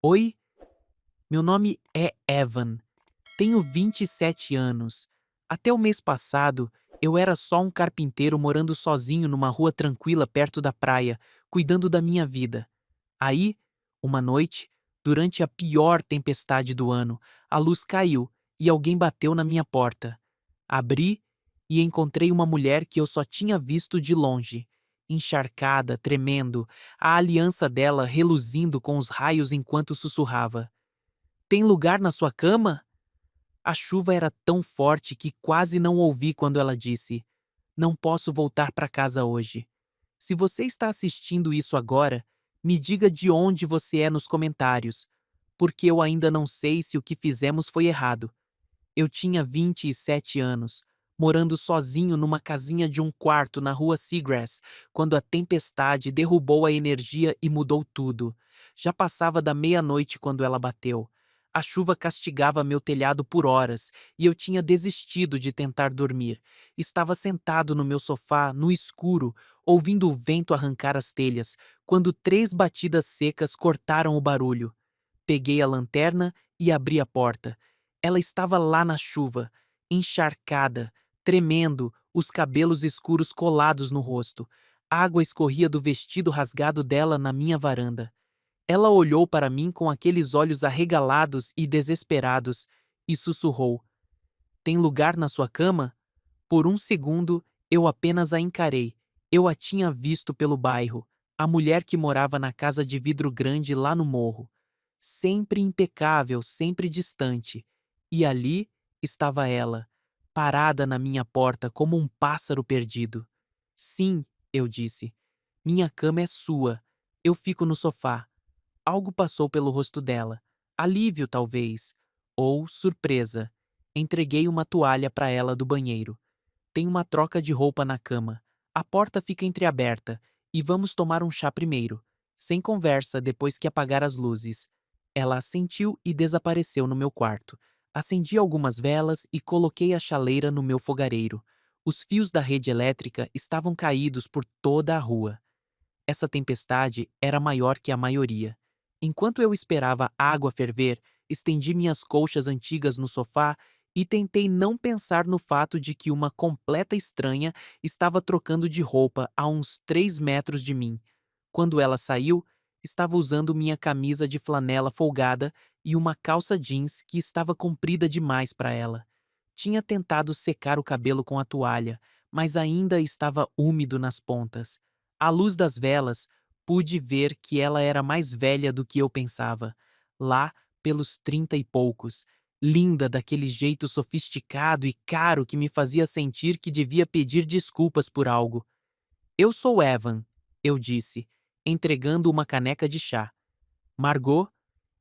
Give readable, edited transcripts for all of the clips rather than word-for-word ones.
Oi, meu nome é Evan. Tenho 27 anos. Até o mês passado, eu era só um carpinteiro morando sozinho numa rua tranquila perto da praia, cuidando da minha vida. Aí, uma noite, durante a pior tempestade do ano, a luz caiu e alguém bateu na minha porta. Abri e encontrei uma mulher que eu só tinha visto de longe. Encharcada, tremendo, a aliança dela reluzindo com os raios enquanto sussurrava: Tem lugar na sua cama? A chuva era tão forte que quase não ouvi quando ela disse: Não posso voltar para casa hoje. Se você está assistindo isso agora, me diga de onde você é nos comentários, porque eu ainda não sei se o que fizemos foi errado. Eu tinha 27 anos, morando sozinho numa casinha de um quarto na rua Seagrass, quando a tempestade derrubou a energia e mudou tudo. Já passava da meia-noite quando ela bateu. A chuva castigava meu telhado por horas e eu tinha desistido de tentar dormir. Estava sentado no meu sofá, no escuro, ouvindo o vento arrancar as telhas, quando 3 batidas secas cortaram o barulho. Peguei a lanterna e abri a porta. Ela estava lá na chuva, encharcada, tremendo, os cabelos escuros colados no rosto. Água escorria do vestido rasgado dela na minha varanda. Ela olhou para mim com aqueles olhos arregalados e desesperados e sussurrou: Tem lugar na sua cama? Por um segundo, eu apenas a encarei. Eu a tinha visto pelo bairro, a mulher que morava na casa de vidro grande lá no morro. Sempre impecável, sempre distante. E ali estava ela, parada na minha porta como um pássaro perdido. Sim, eu disse. Minha cama é sua. Eu fico no sofá. Algo passou pelo rosto dela. Alívio, talvez. Ou surpresa. Entreguei uma toalha para ela do banheiro. Tem uma troca de roupa na cama. A porta fica entreaberta e vamos tomar um chá primeiro. Sem conversa depois que apagar as luzes. Ela assentiu e desapareceu no meu quarto. Acendi algumas velas e coloquei a chaleira no meu fogareiro. Os fios da rede elétrica estavam caídos por toda a rua. Essa tempestade era maior que a maioria. Enquanto eu esperava a água ferver, estendi minhas colchas antigas no sofá e tentei não pensar no fato de que uma completa estranha estava trocando de roupa a uns 3 metros de mim. Quando ela saiu, estava usando minha camisa de flanela folgada e uma calça jeans que estava comprida demais para ela. Tinha tentado secar o cabelo com a toalha, mas ainda estava úmido nas pontas. À luz das velas, pude ver que ela era mais velha do que eu pensava. Lá, pelos 30 e poucos, linda daquele jeito sofisticado e caro que me fazia sentir que devia pedir desculpas por algo. Eu sou Evan, eu disse, entregando uma caneca de chá. Margot,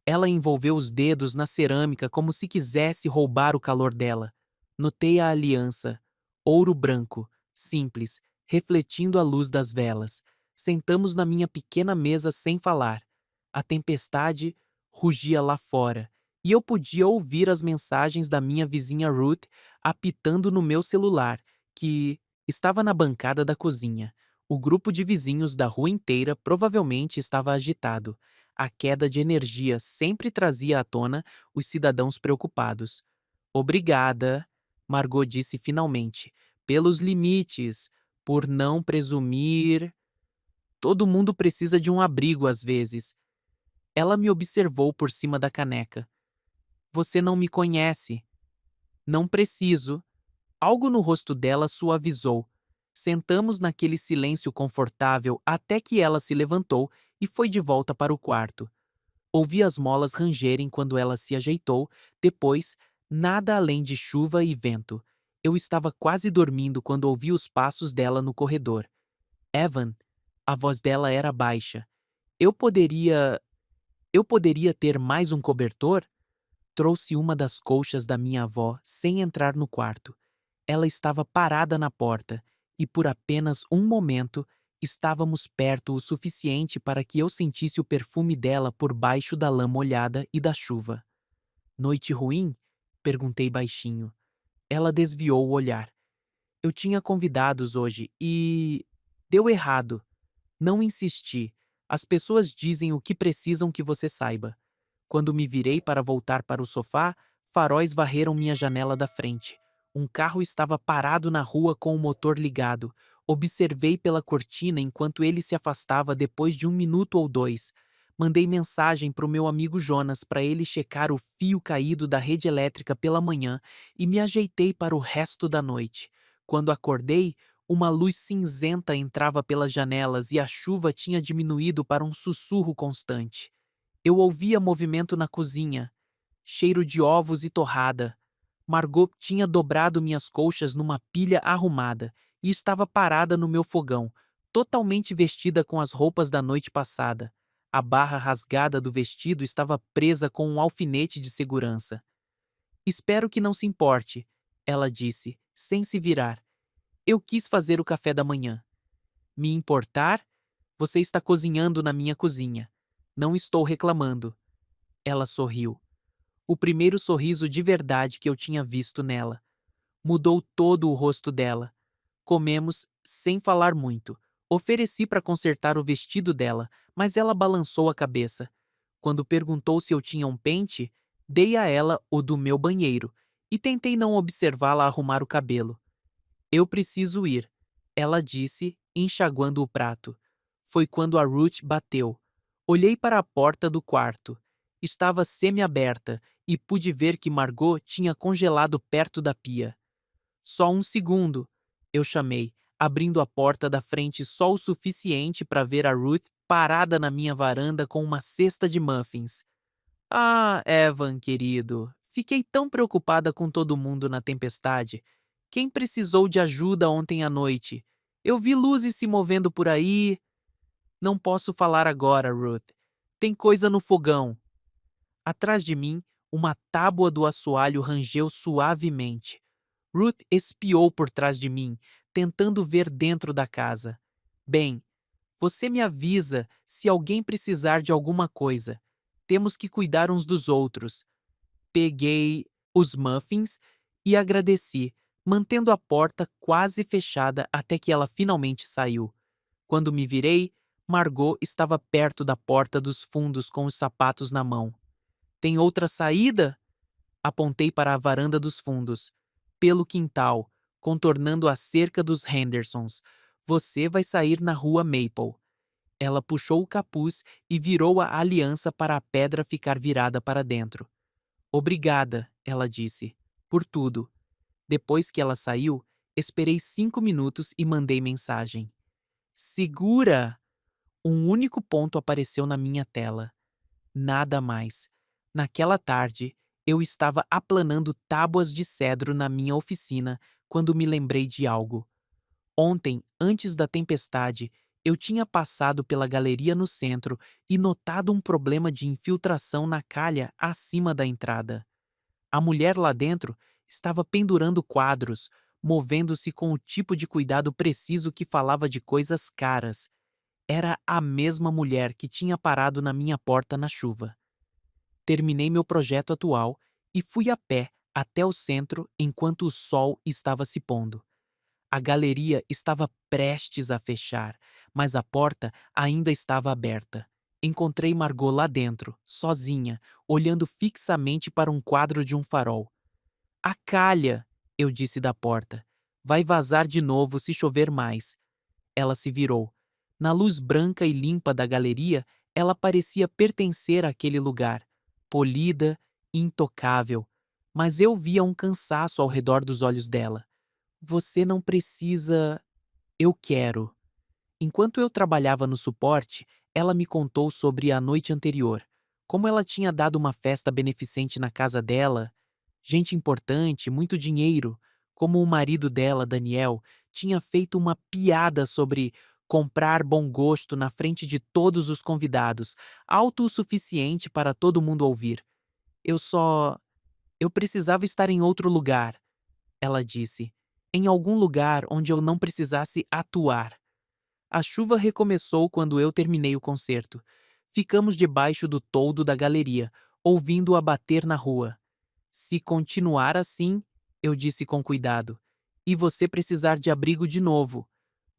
ela envolveu os dedos na cerâmica como se quisesse roubar o calor dela. Notei a aliança, ouro branco, simples, refletindo a luz das velas. Sentamos na minha pequena mesa sem falar. A tempestade rugia lá fora, e eu podia ouvir as mensagens da minha vizinha Ruth apitando no meu celular, que estava na bancada da cozinha. O grupo de vizinhos da rua inteira provavelmente estava agitado. A queda de energia sempre trazia à tona os cidadãos preocupados. Obrigada, Margot disse finalmente, pelos limites, por não presumir. Todo mundo precisa de um abrigo às vezes. Ela me observou por cima da caneca. Você não me conhece. Não preciso. Algo no rosto dela suavizou. Sentamos naquele silêncio confortável até que ela se levantou e foi de volta para o quarto. Ouvi as molas rangerem quando ela se ajeitou, depois, nada além de chuva e vento. Eu estava quase dormindo quando ouvi os passos dela no corredor. Evan, a voz dela era baixa. Eu poderia. Eu poderia ter mais um cobertor? Trouxe uma das colchas da minha avó sem entrar no quarto. Ela estava parada na porta, e por apenas um momento estávamos perto o suficiente para que eu sentisse o perfume dela por baixo da lã molhada e da chuva. Noite ruim? Perguntei baixinho. Ela desviou o olhar. Eu tinha convidados hoje e. Deu errado. Não insisti. As pessoas dizem o que precisam que você saiba. Quando me virei para voltar para o sofá, faróis varreram minha janela da frente. Um carro estava parado na rua com o motor ligado. Observei pela cortina enquanto ele se afastava depois de 1 minuto ou dois. Mandei mensagem para o meu amigo Jonas para ele checar o fio caído da rede elétrica pela manhã e me ajeitei para o resto da noite. Quando acordei, uma luz cinzenta entrava pelas janelas e a chuva tinha diminuído para um sussurro constante. Eu ouvia movimento na cozinha, cheiro de ovos e torrada. Margot tinha dobrado minhas colchas numa pilha arrumada e estava parada no meu fogão, totalmente vestida com as roupas da noite passada. A barra rasgada do vestido estava presa com um alfinete de segurança. Espero que não se importe, ela disse, sem se virar. Eu quis fazer o café da manhã. Me importar? Você está cozinhando na minha cozinha. Não estou reclamando. Ela sorriu. O primeiro sorriso de verdade que eu tinha visto nela. Mudou todo o rosto dela. Comemos sem falar muito. Ofereci para consertar o vestido dela, mas ela balançou a cabeça. Quando perguntou se eu tinha um pente, dei a ela o do meu banheiro e tentei não observá-la arrumar o cabelo. Eu preciso ir, ela disse, enxaguando o prato. Foi quando a Ruth bateu. Olhei para a porta do quarto. Estava semi-aberta e pude ver que Margot tinha congelado perto da pia. Só um segundo, eu chamei, abrindo a porta da frente só o suficiente para ver a Ruth parada na minha varanda com uma cesta de muffins. Ah, Evan, querido, fiquei tão preocupada com todo mundo na tempestade. Quem precisou de ajuda ontem à noite? Eu vi luzes se movendo por aí. Não posso falar agora, Ruth. Tem coisa no fogão. Atrás de mim, uma tábua do assoalho rangeu suavemente. Ruth espiou por trás de mim, tentando ver dentro da casa. Bem, você me avisa se alguém precisar de alguma coisa. Temos que cuidar uns dos outros. Peguei os muffins e agradeci, mantendo a porta quase fechada até que ela finalmente saiu. Quando me virei, Margot estava perto da porta dos fundos com os sapatos na mão. Tem outra saída? Apontei para a varanda dos fundos. Pelo quintal, contornando a cerca dos Hendersons. Você vai sair na rua Maple. Ela puxou o capuz e virou a aliança para a pedra ficar virada para dentro. Obrigada, ela disse, por tudo. Depois que ela saiu, esperei 5 minutos e mandei mensagem. Segura! Um único ponto apareceu na minha tela. Nada mais. Naquela tarde, eu estava aplanando tábuas de cedro na minha oficina quando me lembrei de algo. Ontem, antes da tempestade, eu tinha passado pela galeria no centro e notado um problema de infiltração na calha acima da entrada. A mulher lá dentro estava pendurando quadros, movendo-se com o tipo de cuidado preciso que falava de coisas caras. Era a mesma mulher que tinha parado na minha porta na chuva. Terminei meu projeto atual e fui a pé até o centro enquanto o sol estava se pondo. A galeria estava prestes a fechar, mas a porta ainda estava aberta. Encontrei Margot lá dentro, sozinha, olhando fixamente para um quadro de um farol. A calha, eu disse da porta. Vai vazar de novo se chover mais. Ela se virou. Na luz branca e limpa da galeria, ela parecia pertencer àquele lugar, polida, intocável. Mas eu via um cansaço ao redor dos olhos dela. Você não precisa. Eu quero. Enquanto eu trabalhava no suporte, ela me contou sobre a noite anterior, como ela tinha dado uma festa beneficente na casa dela, gente importante, muito dinheiro, como o marido dela, Daniel, tinha feito uma piada sobre comprar bom gosto na frente de todos os convidados, alto o suficiente para todo mundo ouvir. Eu só. Eu precisava estar em outro lugar, ela disse, em algum lugar onde eu não precisasse atuar. A chuva recomeçou quando eu terminei o concerto. Ficamos debaixo do toldo da galeria, ouvindo-a bater na rua. Se continuar assim, eu disse com cuidado, e você precisar de abrigo de novo.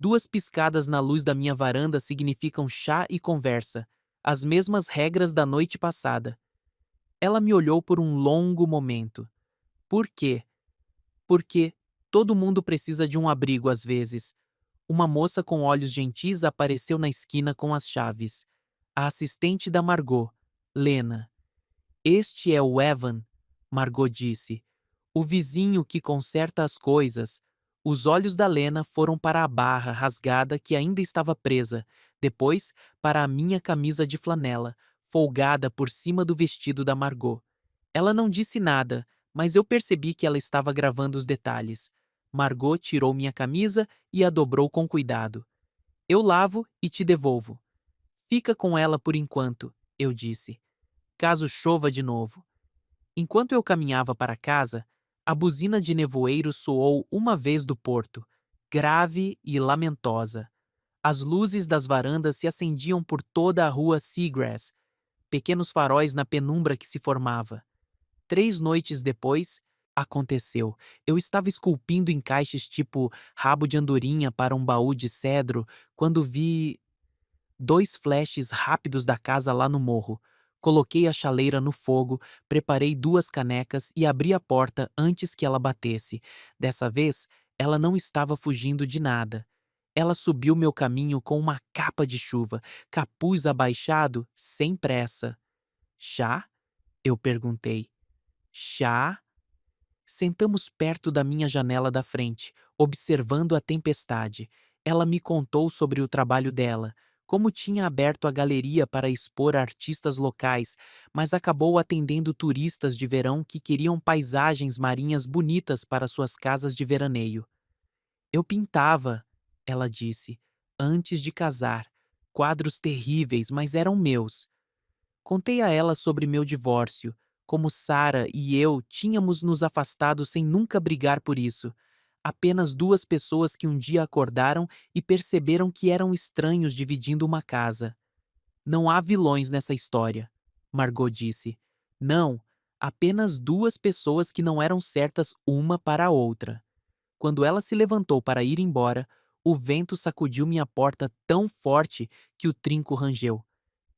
2 piscadas na luz da minha varanda significam chá e conversa, as mesmas regras da noite passada. Ela me olhou por um longo momento. Por quê? Porque todo mundo precisa de um abrigo às vezes. Uma moça com olhos gentis apareceu na esquina com as chaves. A assistente da Margot, Lena. Este é o Evan, Margot disse. O vizinho que conserta as coisas. Os olhos da Lena foram para a barra rasgada que ainda estava presa, depois para a minha camisa de flanela, folgada por cima do vestido da Margot. Ela não disse nada, mas eu percebi que ela estava gravando os detalhes. Margot tirou minha camisa e a dobrou com cuidado. Eu lavo e te devolvo. Fica com ela por enquanto, eu disse. Caso chova de novo. Enquanto eu caminhava para casa, a buzina de nevoeiro soou uma vez do porto, grave e lamentosa. As luzes das varandas se acendiam por toda a rua Seagrass, pequenos faróis na penumbra que se formava. 3 noites depois, aconteceu. Eu estava esculpindo encaixes tipo rabo de andorinha para um baú de cedro quando vi 2 flashes rápidos da casa lá no morro. Coloquei a chaleira no fogo, preparei 2 canecas e abri a porta antes que ela batesse. Dessa vez, ela não estava fugindo de nada. Ela subiu meu caminho com uma capa de chuva, capuz abaixado, sem pressa. Chá? Eu perguntei. Chá? Sentamos perto da minha janela da frente, observando a tempestade. Ela me contou sobre o trabalho dela, como tinha aberto a galeria para expor artistas locais, mas acabou atendendo turistas de verão que queriam paisagens marinhas bonitas para suas casas de veraneio. Eu pintava, ela disse, antes de casar. Quadros terríveis, mas eram meus. Contei a ela sobre meu divórcio, como Sarah e eu tínhamos nos afastado sem nunca brigar por isso. Apenas 2 pessoas que um dia acordaram e perceberam que eram estranhos dividindo uma casa. Não há vilões nessa história, Margot disse. Não, apenas 2 pessoas que não eram certas uma para a outra. Quando ela se levantou para ir embora, o vento sacudiu minha porta tão forte que o trinco rangeu.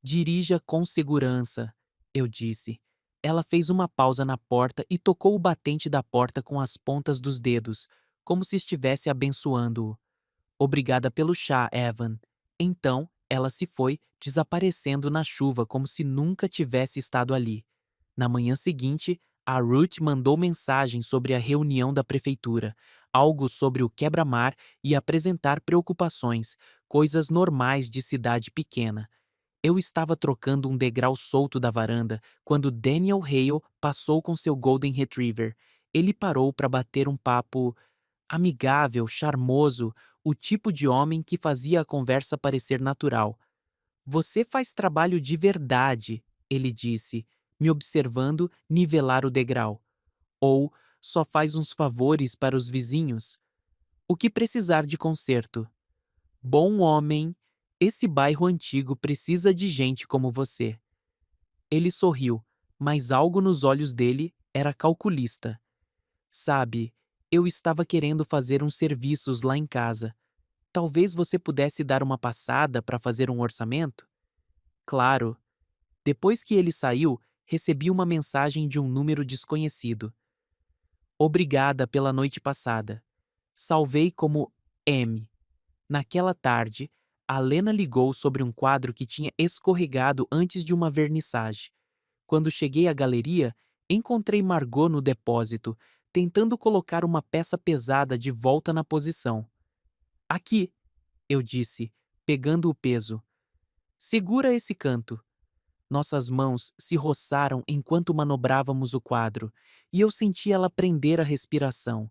Dirija com segurança, eu disse. Ela fez uma pausa na porta e tocou o batente da porta com as pontas dos dedos, como se estivesse abençoando-o. Obrigada pelo chá, Evan. Então, ela se foi, desaparecendo na chuva como se nunca tivesse estado ali. Na manhã seguinte, a Ruth mandou mensagem sobre a reunião da prefeitura, algo sobre o quebra-mar e apresentar preocupações, coisas normais de cidade pequena. Eu estava trocando um degrau solto da varanda quando Daniel Hale passou com seu Golden Retriever. Ele parou para bater um papo amigável, charmoso, o tipo de homem que fazia a conversa parecer natural. Você faz trabalho de verdade, ele disse, me observando nivelar o degrau. Ou só faz uns favores para os vizinhos? O que precisar de conserto? Bom homem, esse bairro antigo precisa de gente como você. Ele sorriu, mas algo nos olhos dele era calculista. Sabe, eu estava querendo fazer uns serviços lá em casa. Talvez você pudesse dar uma passada para fazer um orçamento? Claro. Depois que ele saiu, recebi uma mensagem de um número desconhecido. Obrigada pela noite passada. Salvei como M. Naquela tarde, a Lena ligou sobre um quadro que tinha escorregado antes de uma vernissage. Quando cheguei à galeria, encontrei Margot no depósito, tentando colocar uma peça pesada de volta na posição. Aqui, eu disse, pegando o peso. Segura esse canto. Nossas mãos se roçaram enquanto manobrávamos o quadro, e eu senti ela prender a respiração.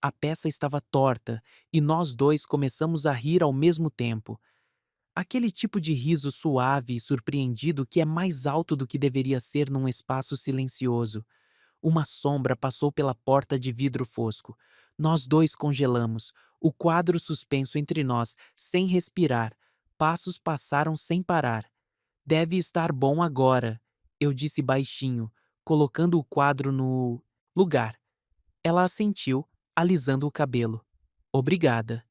A peça estava torta, e nós dois começamos a rir ao mesmo tempo. Aquele tipo de riso suave e surpreendido que é mais alto do que deveria ser num espaço silencioso. Uma sombra passou pela porta de vidro fosco. Nós dois congelamos, o quadro suspenso entre nós, sem respirar. Passos passaram sem parar. Deve estar bom agora, eu disse baixinho, colocando o quadro no lugar. Ela assentiu, alisando o cabelo. Obrigada.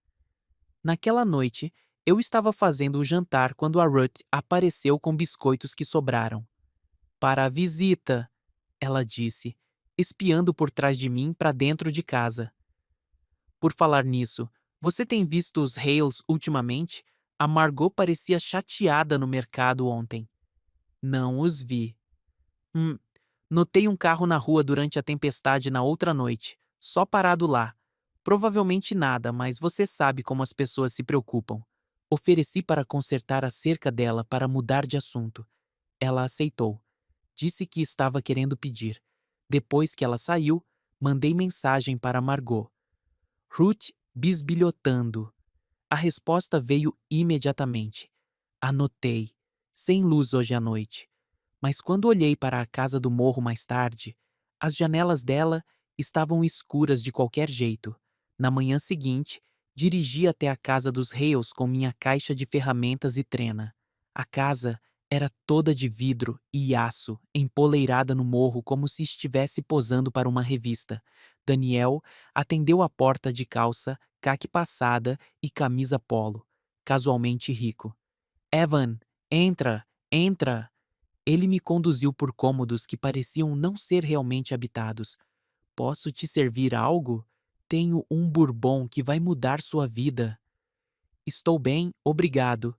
Naquela noite, eu estava fazendo o jantar quando a Ruth apareceu com biscoitos que sobraram. Para a visita, ela disse, espiando por trás de mim para dentro de casa. Por falar nisso, você tem visto os Hales ultimamente? A Margot parecia chateada no mercado ontem. Não os vi. Hum, notei um carro na rua durante a tempestade na outra noite, só parado lá. Provavelmente nada, mas você sabe como as pessoas se preocupam. Ofereci para consertar a cerca dela para mudar de assunto. Ela aceitou. Disse que estava querendo pedir. Depois que ela saiu, mandei mensagem para Margot. Ruth bisbilhotando. A resposta veio imediatamente. Anotei. Sem luz hoje à noite. Mas quando olhei para a casa do morro mais tarde, as janelas dela estavam escuras de qualquer jeito. Na manhã seguinte, dirigi até a casa dos Hales com minha caixa de ferramentas e trena. A casa era toda de vidro e aço, empoleirada no morro como se estivesse posando para uma revista. Daniel atendeu a porta de calça, caque passada e camisa polo, casualmente rico. Evan, entra, entra! Ele me conduziu por cômodos que pareciam não ser realmente habitados. Posso te servir algo? Tenho um bourbon que vai mudar sua vida. Estou bem, obrigado.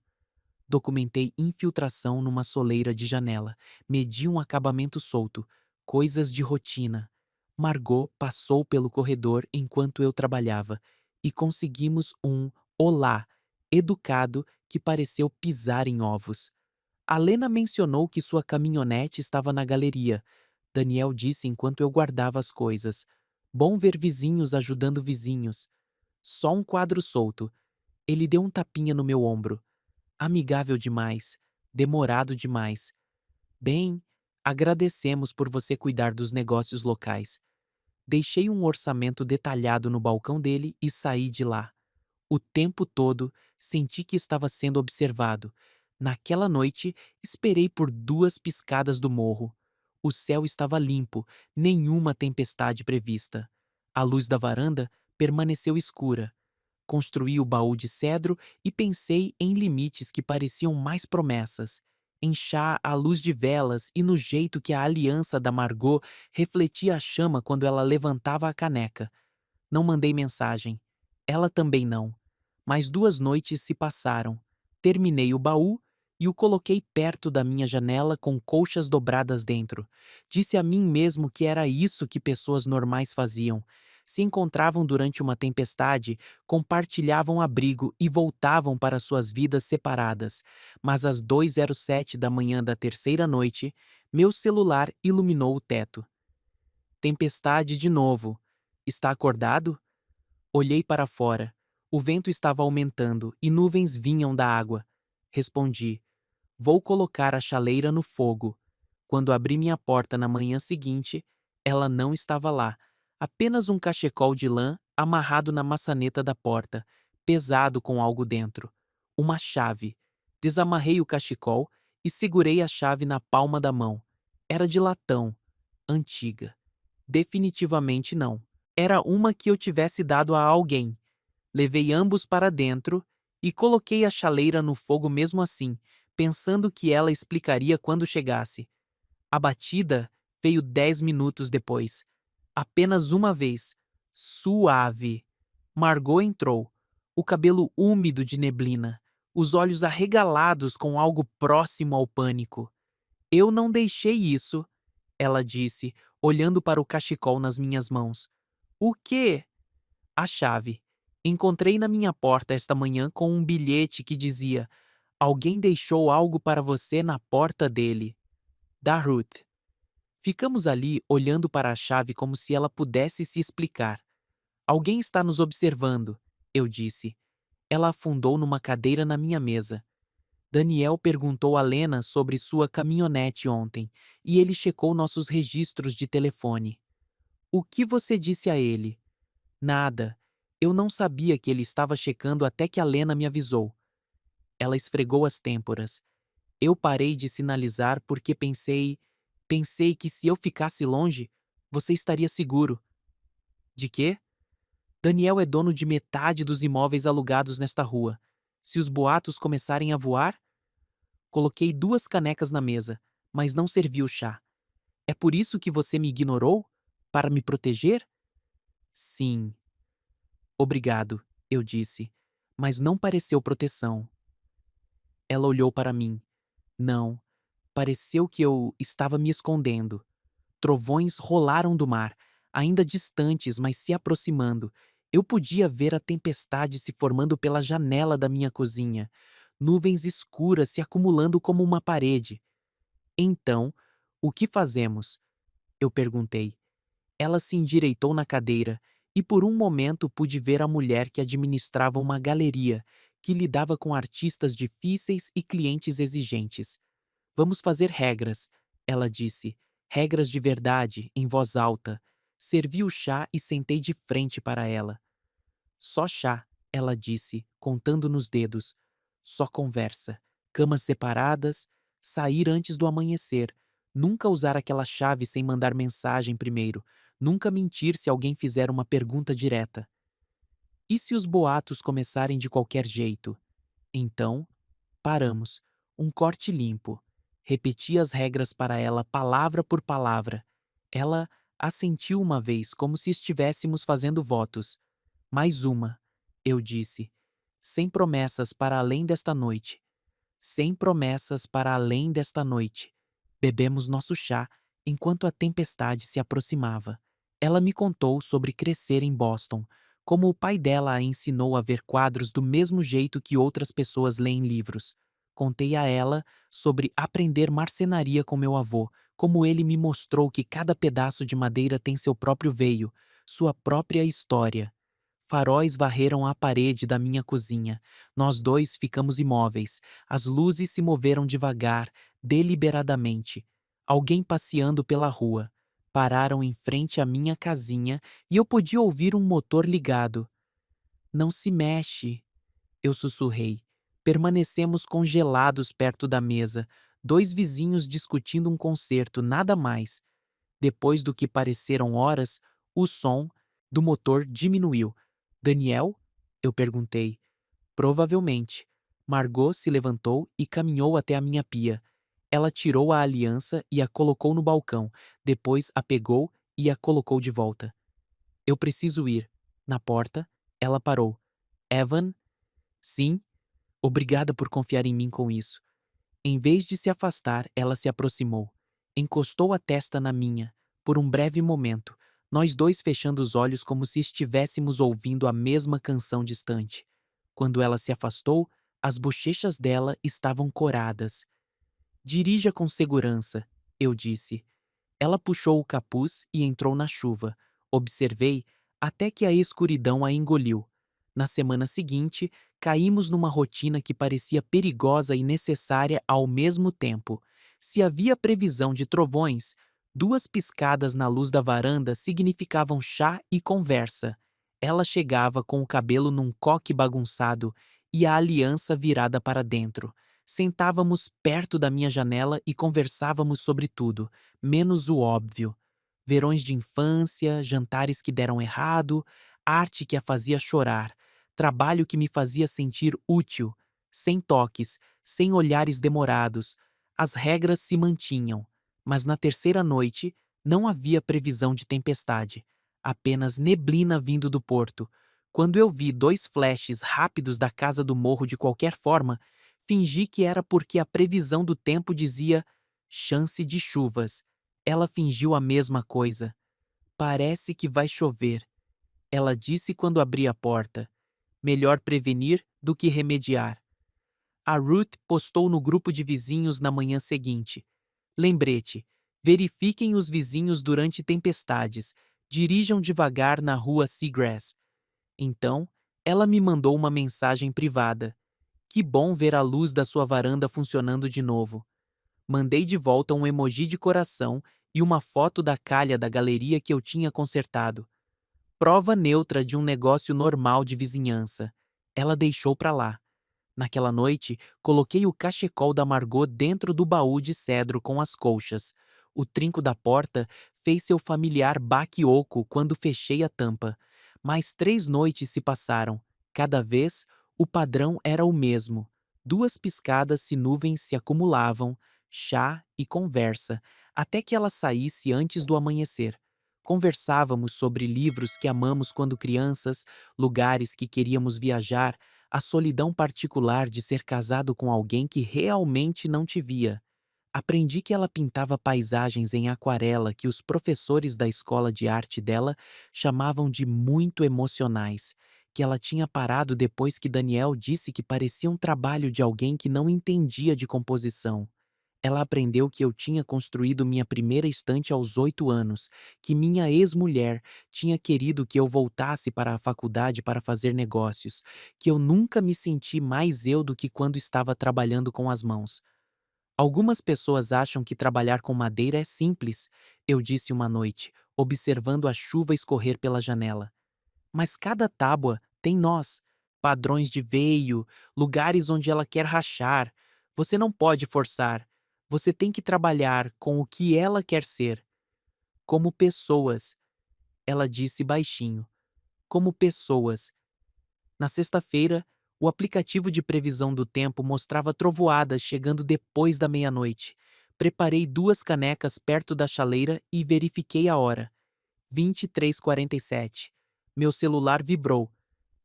Documentei infiltração numa soleira de janela. Medi um acabamento solto. Coisas de rotina. Margot passou pelo corredor enquanto eu trabalhava e conseguimos um olá educado que pareceu pisar em ovos. A Lena mencionou que sua caminhonete estava na galeria. Daniel disse enquanto eu guardava as coisas. Bom ver vizinhos ajudando vizinhos. Só um quadro solto. Ele deu um tapinha no meu ombro. Amigável demais. Demorado demais. Bem, agradecemos por você cuidar dos negócios locais. Deixei um orçamento detalhado no balcão dele e saí de lá. O tempo todo, senti que estava sendo observado. Naquela noite, esperei por 2 piscadas do morro. O céu estava limpo, nenhuma tempestade prevista. A luz da varanda permaneceu escura. Construí o baú de cedro e pensei em limites que pareciam mais promessas. Em chá à luz de velas e no jeito que a aliança da Margot refletia a chama quando ela levantava a caneca. Não mandei mensagem. Ela também não. Mas 2 noites se passaram. Terminei o baú e o coloquei perto da minha janela com colchas dobradas dentro. Disse a mim mesmo que era isso que pessoas normais faziam. Se encontravam durante uma tempestade, compartilhavam abrigo e voltavam para suas vidas separadas. Mas às 2:07 da manhã da terceira noite, meu celular iluminou o teto. Tempestade de novo. Está acordado? Olhei para fora. O vento estava aumentando e nuvens vinham da água. Respondi: Vou colocar a chaleira no fogo. Quando abri minha porta na manhã seguinte, ela não estava lá. Apenas um cachecol de lã amarrado na maçaneta da porta, pesado com algo dentro. Uma chave. Desamarrei o cachecol e segurei a chave na palma da mão. Era de latão. Antiga. Definitivamente não. Era uma que eu tivesse dado a alguém. Levei ambos para dentro e coloquei a chaleira no fogo mesmo assim, pensando que ela explicaria quando chegasse. A batida veio 10 minutos depois. Apenas uma vez. Suave. Margot entrou, o cabelo úmido de neblina, os olhos arregalados com algo próximo ao pânico. Eu não deixei isso, ela disse, olhando para o cachecol nas minhas mãos. O quê? A chave. Encontrei na minha porta esta manhã com um bilhete que dizia: Alguém deixou algo para você na porta dele. Da Ruth. Ficamos ali olhando para a chave como se ela pudesse se explicar. Alguém está nos observando, eu disse. Ela afundou numa cadeira na minha mesa. Daniel perguntou a Lena sobre sua caminhonete ontem e ele checou nossos registros de telefone. O que você disse a ele? Nada. Eu não sabia que ele estava checando até que a Lena me avisou. Ela esfregou as têmporas. Eu parei de sinalizar porque pensei que se eu ficasse longe, você estaria seguro. De quê? Daniel é dono de metade dos imóveis alugados nesta rua. Se os boatos começarem a voar, coloquei 2 canecas na mesa. mas não serviu o chá. É por isso que você me ignorou? Para me proteger? Sim, obrigado, eu disse, mas não pareceu proteção. Ela olhou para mim. Não, pareceu que eu estava me escondendo. Trovões rolaram do mar, ainda distantes, mas se aproximando. Eu podia ver a tempestade se formando pela janela da minha cozinha, nuvens escuras se acumulando como uma parede. Então, o que fazemos? Eu perguntei. Ela se endireitou na cadeira e por um momento pude ver a mulher que administrava uma galeria, que lidava com artistas difíceis e clientes exigentes. Vamos fazer regras, ela disse. Regras de verdade, em voz alta. Servi o chá e sentei de frente para ela. Só chá, ela disse, contando nos dedos. Só conversa. Camas separadas, sair antes do amanhecer. Nunca usar aquela chave sem mandar mensagem primeiro. Nunca mentir se alguém fizer uma pergunta direta. E se os boatos começarem de qualquer jeito? Então, paramos. Um corte limpo. Repeti as regras para ela, palavra por palavra. Ela assentiu uma vez, como se estivéssemos fazendo votos. Mais uma, eu disse. Sem promessas para além desta noite. Sem promessas para além desta noite. Bebemos nosso chá enquanto a tempestade se aproximava. Ela me contou sobre crescer em Boston, como o pai dela a ensinou a ver quadros do mesmo jeito que outras pessoas leem livros. Contei a ela sobre aprender marcenaria com meu avô, como ele me mostrou que cada pedaço de madeira tem seu próprio veio, sua própria história. Faróis varreram a parede da minha cozinha. Nós dois ficamos imóveis. As luzes se moveram devagar, deliberadamente. Alguém passeando pela rua. Pararam em frente à minha casinha e eu podia ouvir um motor ligado. Não se mexe, eu sussurrei. Permanecemos congelados perto da mesa, dois vizinhos discutindo um concerto, nada mais. Depois do que pareceram horas, o som do motor diminuiu. Daniel? Eu perguntei. Provavelmente. Margot se levantou e caminhou até a minha pia. Ela tirou a aliança e a colocou no balcão, depois a pegou e a colocou de volta. Eu preciso ir. Na porta, ela parou. Evan? Sim? Obrigada por confiar em mim com isso. Em vez de se afastar, ela se aproximou. Encostou a testa na minha, por um breve momento, nós dois fechando os olhos como se estivéssemos ouvindo a mesma canção distante. Quando ela se afastou, as bochechas dela estavam coradas. Dirija com segurança, eu disse. Ela puxou o capuz e entrou na chuva. Observei até que a escuridão a engoliu. Na semana seguinte, caímos numa rotina que parecia perigosa e necessária ao mesmo tempo. Se havia previsão de trovões, duas piscadas na luz da varanda significavam chá e conversa. Ela chegava com o cabelo num coque bagunçado e a aliança virada para dentro. Sentávamos perto da minha janela e conversávamos sobre tudo, menos o óbvio. Verões de infância, jantares que deram errado, arte que a fazia chorar, trabalho que me fazia sentir útil, sem toques, sem olhares demorados. As regras se mantinham, mas na terceira noite não havia previsão de tempestade, apenas neblina vindo do porto. Quando eu vi dois flashes rápidos da casa do morro de qualquer forma, fingi que era porque a previsão do tempo dizia chance de chuvas. Ela fingiu a mesma coisa. Parece que vai chover, ela disse quando abri a porta. Melhor prevenir do que remediar. A Ruth postou no grupo de vizinhos na manhã seguinte. Lembrete: verifiquem os vizinhos durante tempestades. Dirijam devagar na rua Seagrass. Então, ela me mandou uma mensagem privada. Que bom ver a luz da sua varanda funcionando de novo. Mandei de volta um emoji de coração e uma foto da calha da galeria que eu tinha consertado. Prova neutra de um negócio normal de vizinhança. Ela deixou pra lá. Naquela noite, coloquei o cachecol da Margot dentro do baú de cedro com as colchas. O trinco da porta fez seu familiar baque oco quando fechei a tampa. Mais 3 noites se passaram. Cada vez, o padrão era o mesmo. Duas piscadas se nuvens se acumulavam, chá e conversa, até que ela saísse antes do amanhecer. Conversávamos sobre livros que amamos quando crianças, lugares que queríamos viajar, a solidão particular de ser casado com alguém que realmente não te via. Aprendi que ela pintava paisagens em aquarela que os professores da escola de arte dela chamavam de muito emocionais, que ela tinha parado depois que Daniel disse que parecia um trabalho de alguém que não entendia de composição. Ela aprendeu que eu tinha construído minha primeira estante aos 8 anos, que minha ex-mulher tinha querido que eu voltasse para a faculdade para fazer negócios, que eu nunca me senti mais eu do que quando estava trabalhando com as mãos. Algumas pessoas acham que trabalhar com madeira é simples, eu disse uma noite, observando a chuva escorrer pela janela. Mas cada tábua tem nós, padrões de veio, lugares onde ela quer rachar. Você não pode forçar. Você tem que trabalhar com o que ela quer ser. Como pessoas, ela disse baixinho. Como pessoas. Na sexta-feira, o aplicativo de previsão do tempo mostrava trovoadas chegando depois da meia-noite. Preparei 2 canecas perto da chaleira e verifiquei a hora. 23h47. Meu celular vibrou.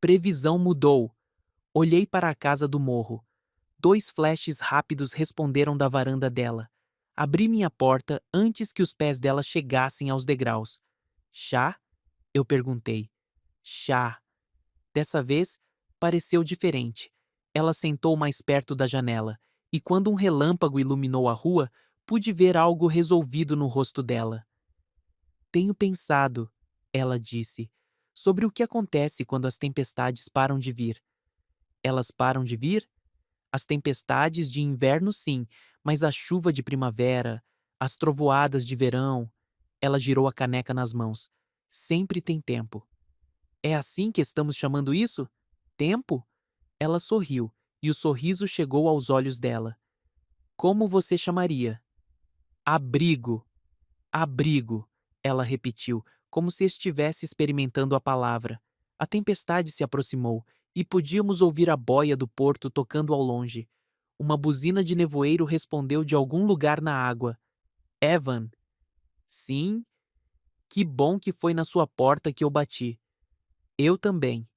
Previsão mudou. Olhei para a casa do morro. 2 flashes rápidos responderam da varanda dela. Abri minha porta antes que os pés dela chegassem aos degraus. Chá? Eu perguntei. Chá. Dessa vez, pareceu diferente. Ela sentou mais perto da janela, e quando um relâmpago iluminou a rua, pude ver algo resolvido no rosto dela. Tenho pensado, ela disse, sobre o que acontece quando as tempestades param de vir. Elas param de vir? As tempestades de inverno, sim, mas a chuva de primavera, as trovoadas de verão. Ela girou a caneca nas mãos. Sempre tem tempo. É assim que estamos chamando isso? Tempo? Ela sorriu, e o sorriso chegou aos olhos dela. Como você chamaria? Abrigo. Abrigo, ela repetiu, como se estivesse experimentando a palavra. A tempestade se aproximou, e podíamos ouvir a boia do porto tocando ao longe. Uma buzina de nevoeiro respondeu de algum lugar na água. Evan. Sim, que bom que foi na sua porta que eu bati. Eu também.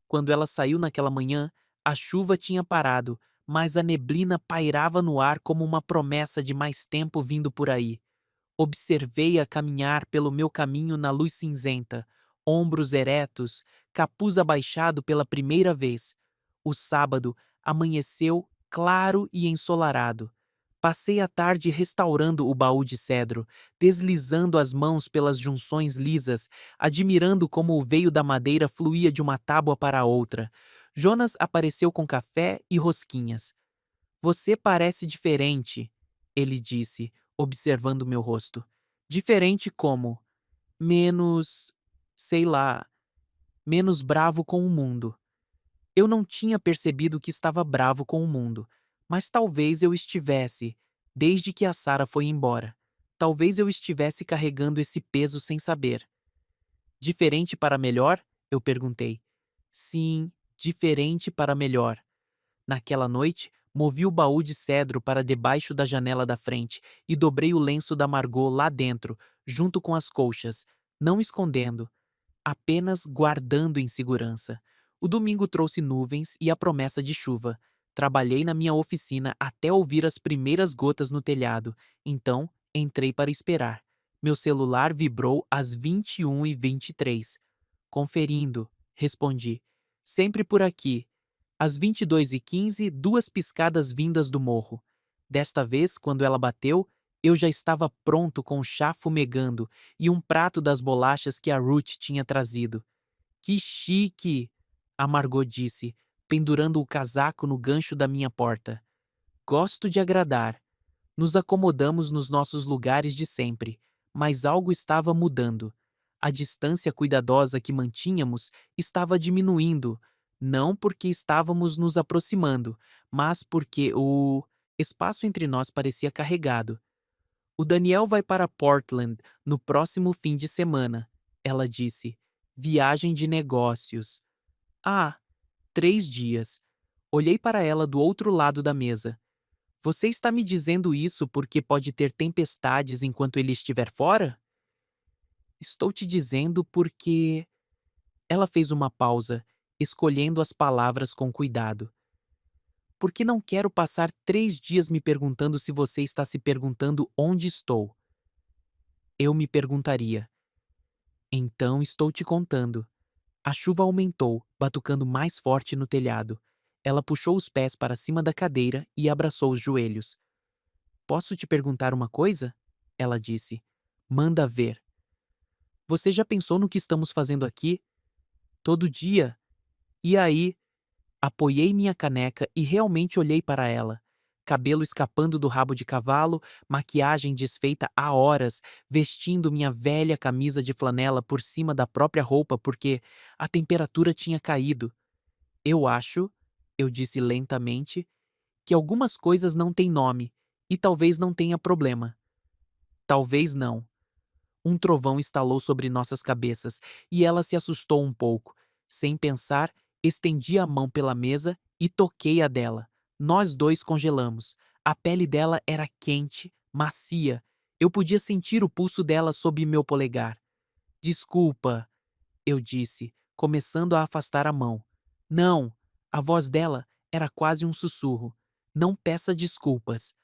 Quando ela saiu naquela manhã, a chuva tinha parado, mas a neblina pairava no ar como uma promessa de mais tempo vindo por aí. Observei-a caminhar pelo meu caminho na luz cinzenta, ombros eretos, capuz abaixado pela primeira vez. O sábado amanheceu claro e ensolarado. Passei a tarde restaurando o baú de cedro, deslizando as mãos pelas junções lisas, admirando como o veio da madeira fluía de uma tábua para a outra. Jonas apareceu com café e rosquinhas. Você parece diferente, ele disse, observando meu rosto. Diferente como? Menos, sei lá, menos bravo com o mundo. Eu não tinha percebido que estava bravo com o mundo, mas talvez eu estivesse, desde que a Sara foi embora. Talvez eu estivesse carregando esse peso sem saber. Diferente para melhor? Eu perguntei. Sim, diferente para melhor. Naquela noite, movi o baú de cedro para debaixo da janela da frente e dobrei o lenço da Margot lá dentro, junto com as colchas, não escondendo, apenas guardando em segurança. O domingo trouxe nuvens e a promessa de chuva. Trabalhei na minha oficina até ouvir as primeiras gotas no telhado, então entrei para esperar. Meu celular vibrou às 21h23. Conferindo, respondi. Sempre por aqui. Às 22h15, 2 piscadas vindas do morro. Desta vez, quando ela bateu, eu já estava pronto com o chá fumegando e um prato das bolachas que a Ruth tinha trazido. Que chique! A Margot disse, pendurando o casaco no gancho da minha porta. Gosto de agradar. Nos acomodamos nos nossos lugares de sempre, mas algo estava mudando. A distância cuidadosa que mantínhamos estava diminuindo, não porque estávamos nos aproximando, mas porque o espaço entre nós parecia carregado. O Daniel vai para Portland no próximo fim de semana, ela disse. Viagem de negócios. Ah, 3 dias. Olhei para ela do outro lado da mesa. Você está me dizendo isso porque pode ter tempestades enquanto ele estiver fora? Estou te dizendo porque. Ela fez uma pausa, escolhendo as palavras com cuidado. Porque não quero passar 3 dias me perguntando se você está se perguntando onde estou. Eu me perguntaria. Então estou te contando. A chuva aumentou, batucando mais forte no telhado. Ela puxou os pés para cima da cadeira e abraçou os joelhos. Posso te perguntar uma coisa? Ela disse. Manda ver. Você já pensou no que estamos fazendo aqui? Todo dia? E aí? Apoiei minha caneca e realmente olhei para ela. Cabelo escapando do rabo de cavalo, maquiagem desfeita há horas, vestindo minha velha camisa de flanela por cima da própria roupa porque a temperatura tinha caído. Eu acho, eu disse lentamente, que algumas coisas não têm nome e talvez não tenha problema. Talvez não. Um trovão estalou sobre nossas cabeças e ela se assustou um pouco. Sem pensar, estendi a mão pela mesa e toquei a dela. Nós dois congelamos. A pele dela era quente, macia. Eu podia sentir o pulso dela sob meu polegar. Desculpa, eu disse, começando a afastar a mão. Não, a voz dela era quase um sussurro. Não peça desculpas.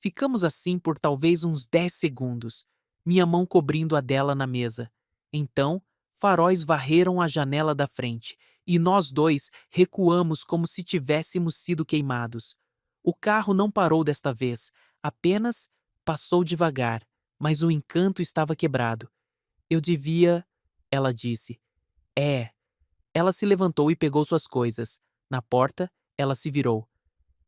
Ficamos assim por talvez uns 10 segundos, minha mão cobrindo a dela na mesa. Então, faróis varreram a janela da frente e nós dois recuamos como se tivéssemos sido queimados. O carro não parou desta vez, apenas passou devagar, mas o encanto estava quebrado. Eu devia. Ela disse. É. Ela se levantou e pegou suas coisas. Na porta, ela se virou.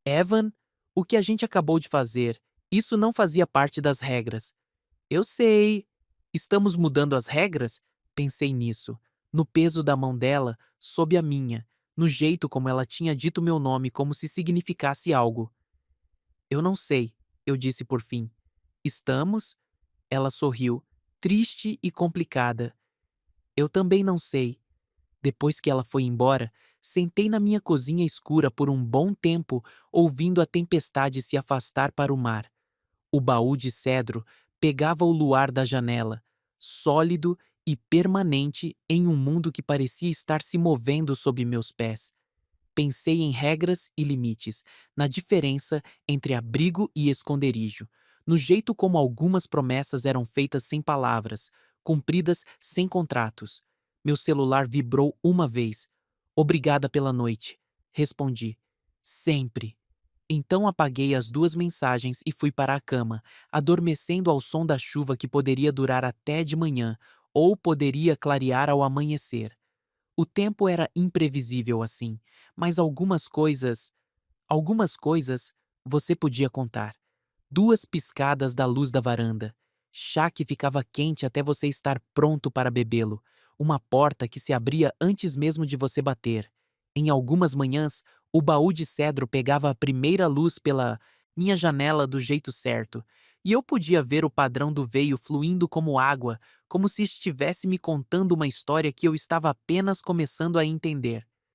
Evan, o que a gente acabou de fazer, isso não fazia parte das regras. Eu sei. Estamos mudando as regras? Pensei nisso, no peso da mão dela sob a minha, no jeito como ela tinha dito meu nome como se significasse algo. Eu não sei, eu disse por fim. Estamos? Ela sorriu, triste e complicada. Eu também não sei. Depois que ela foi embora, sentei na minha cozinha escura por um bom tempo, ouvindo a tempestade se afastar para o mar. O baú de cedro pegava o luar da janela, sólido e permanente em um mundo que parecia estar se movendo sob meus pés. Pensei em regras e limites, na diferença entre abrigo e esconderijo, no jeito como algumas promessas eram feitas sem palavras, cumpridas sem contratos. Meu celular vibrou uma vez. Obrigada pela noite. Respondi. Sempre. Então apaguei as 2 mensagens e fui para a cama, adormecendo ao som da chuva que poderia durar até de manhã, ou poderia clarear ao amanhecer. O tempo era imprevisível assim, mas algumas coisas você podia contar. 2 piscadas da luz da varanda. Chá que ficava quente até você estar pronto para bebê-lo. Uma porta que se abria antes mesmo de você bater. Em algumas manhãs, o baú de cedro pegava a primeira luz pela minha janela do jeito certo, e eu podia ver o padrão do veio fluindo como água, como se estivesse me contando uma história que eu estava apenas começando a entender.